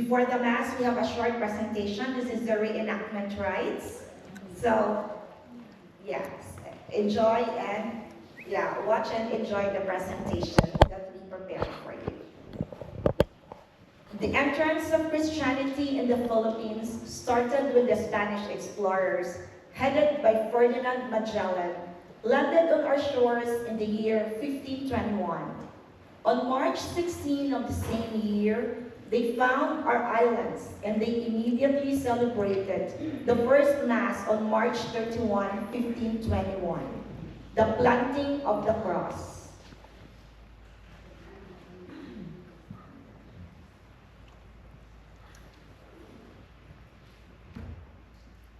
Before the Mass, we have a short presentation. This is the reenactment rites. So, yes, enjoy and watch and enjoy the presentation that we prepared for you. The entrance of Christianity in the Philippines started with the Spanish explorers, headed by Ferdinand Magellan, landed on our shores in the year 1521. On March 16 of the same year, they found our islands and they immediately celebrated the first Mass on March 31, 1521, the planting of the cross.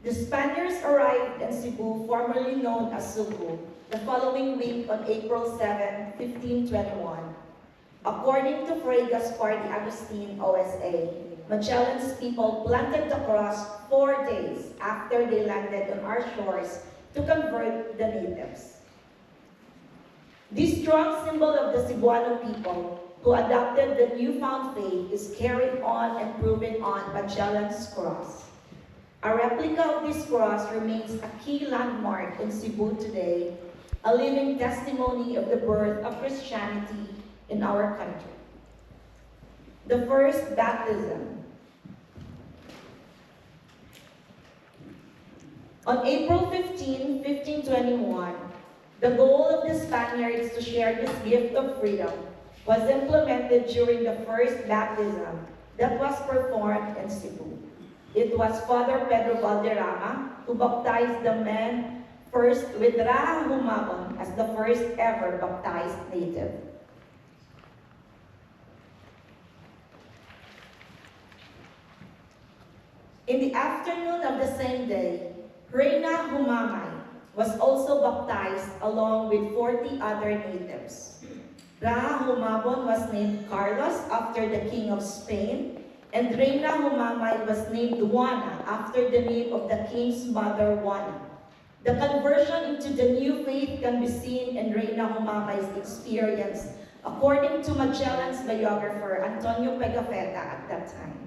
The Spaniards arrived in Cebu, formerly known as Subu, the following week on April 7, 1521. According to Fray Gaspar de Agustin, OSA, Magellan's people planted the cross 4 days after they landed on our shores to convert the natives. This strong symbol of the Cebuano people who adopted the newfound faith is carried on and proven on Magellan's cross. A replica of this cross remains a key landmark in Cebu today, a living testimony of the birth of Christianity in our country. The first baptism. On April 15, 1521, the goal of the Spaniards to share this gift of freedom was implemented during the first baptism that was performed in Cebu. It was Father Pedro Valderrama who baptized the men first with Raha Humabon as the first ever baptized native. In the afternoon of the same day, Reina Humamay was also baptized along with 40 other natives. Raha Humabon was named Carlos after the King of Spain, and Reina Humamay was named Juana after the name of the king's mother, Juana. The conversion into the new faith can be seen in Reina Humamay's experience, according to Magellan's biographer, Antonio Pigafetta, at that time.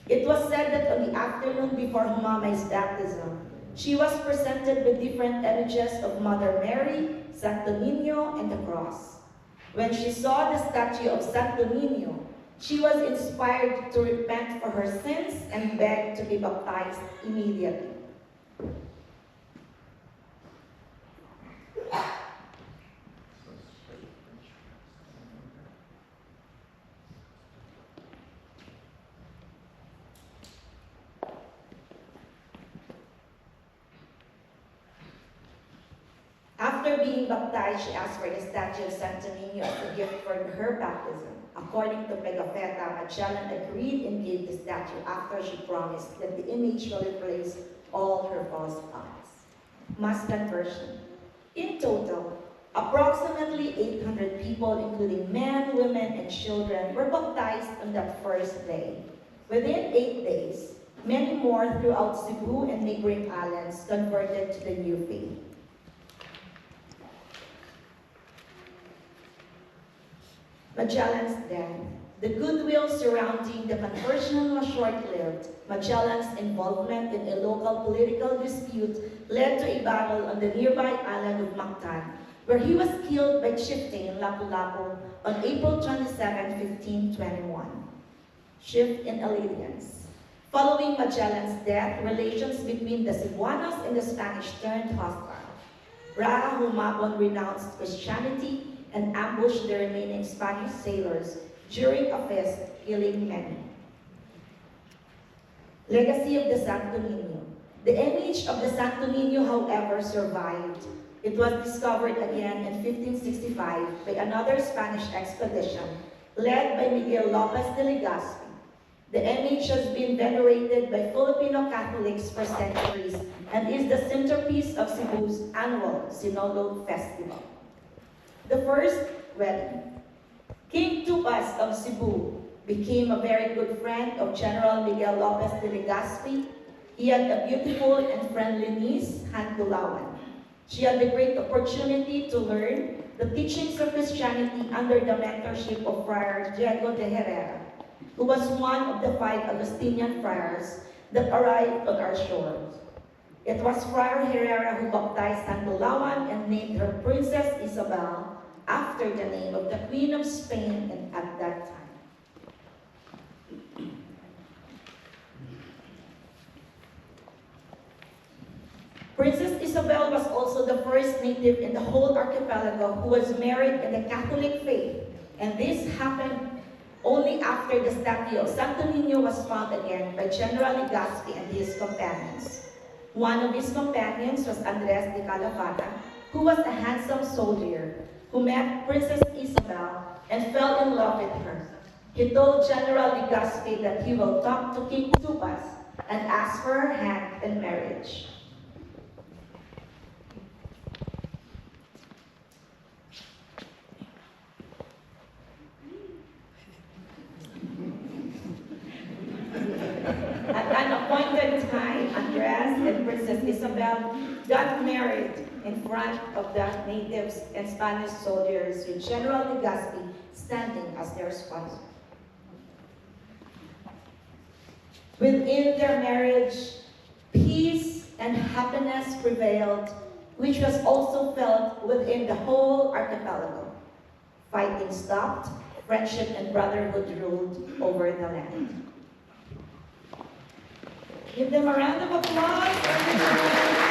It was said that on the afternoon before Humamay's baptism, she was presented with different images of Mother Mary, Santo Niño, and the cross. When she saw the statue of Santo Niño, she was inspired to repent for her sins and begged to be baptized immediately. After being baptized, she asked for the statue of Santo Niño as a gift for her baptism. According to Pigafetta, Magellan agreed and gave the statue after she promised that the image will replace all her false gods. Mass conversion. In total, approximately 800 people, including men, women, and children, were baptized on that first day. Within 8 days, many more throughout Cebu and neighboring islands converted to the new faith. Magellan's death. The goodwill surrounding the conversion was short-lived. Magellan's involvement in a local political dispute led to a battle on the nearby island of Mactan, where he was killed by chieftain Lapu-Lapu on April 27, 1521. Shift in allegiance. Following Magellan's death, relations between the Cebuanos and the Spanish turned hostile. Raha Humabon renounced Christianity and ambushed the remaining Spanish sailors during a feast, killing many. Legacy of the Santo Niño. The image of the Santo Niño, however, survived. It was discovered again in 1565 by another Spanish expedition led by Miguel Lopez de Legazpi. The image has been venerated by Filipino Catholics for centuries and is the centerpiece of Cebu's annual Sinulog Festival. The first wedding. King Tupas of Cebu became a very good friend of General Miguel Lopez de Legazpi. He had a beautiful and friendly niece, Hantulawan. She had the great opportunity to learn the teachings of Christianity under the mentorship of Friar Diego de Herrera. who was one of the 5 Augustinian friars that arrived on our shores. It was Friar Herrera who baptized Santulawan and named her Princess Isabel after the name of the Queen of Spain and at that time. Princess Isabel was also the first native in the whole archipelago who was married in the Catholic faith, and this happened only after the statue of Santo Niño was found again by General Legazpi and his companions. One of his companions was Andres de Calafata, who was a handsome soldier who met Princess Isabel and fell in love with her. He told General Legazpi that he will talk to King Tupas and ask for her hand in marriage. At an appointed time, Andres and Princess Isabel got married in front of the natives and Spanish soldiers with General Legazpi standing as their sponsor. Within their marriage, peace and happiness prevailed, which was also felt within the whole archipelago. Fighting stopped, friendship and brotherhood ruled over the land. Give them a round of applause.